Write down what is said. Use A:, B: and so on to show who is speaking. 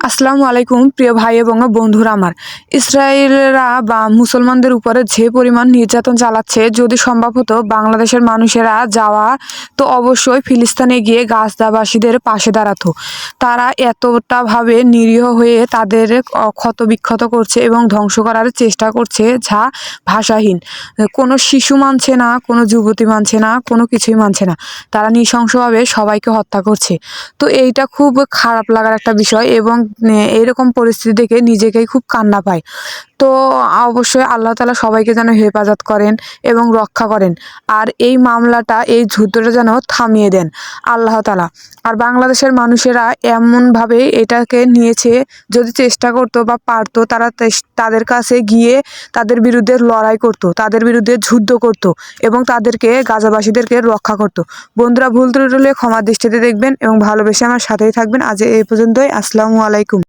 A: আসসালামু আলাইকুম প্রিয় ভাই এবং বন্ধুরা আমার। ইসরায়েলরা বা মুসলমানদের উপরে যে পরিমাণ নির্যাতন চালাচ্ছে, যদি সম্ভব হতো বাংলাদেশের মানুষেরা যাওয়া, তো অবশ্যই ফিলিস্তিনে গিয়ে গাজাবাসীদের পাশে দাঁড়াতো। তারা এতটাভাবে নিরীহ হয়ে তাদের ক্ষতবিক্ষত করছে এবং ধ্বংস করার চেষ্টা করছে, যা ভাষাহীন। কোনো শিশু মানছে না, কোনো যুবতী মানছে না, কোনো কিছুই মানছে না। তারা নৃশংসভাবে সবাইকে হত্যা করছে। তো এইটা খুব খারাপ লাগার একটা বিষয় এবং এরকম পরিস্থিতি দেখে নিজেকেই খুব কান্না পায়। তো অবশ্যই আল্লাহ তাআলা সবাইকে যেন হেফাজত করেন এবং রক্ষা করেন। আর এই মামলাটা, এই যুদ্ধটা যেন থামিয়ে দেন আল্লাহ তাআলা। আর বাংলাদেশের মানুষেরা এমনভাবে এটাকে নিয়েছে, যদি চেষ্টা করতো বা পারতো, তারা তাদের কাছে গিয়ে তাদের বিরুদ্ধে লড়াই করতো, তাদের বিরুদ্ধে যুদ্ধ করতো এবং তাদেরকে, গাজাবাসীদেরকে রক্ষা করতো। বন্ধুরা, ভুল ত্রুটি হলে ক্ষমার দৃষ্টিতে দেখবেন এবং ভালোবেসে আমার সাথেই থাকবেন। আজ এই পর্যন্তই। আসসালামু আলাইকুম।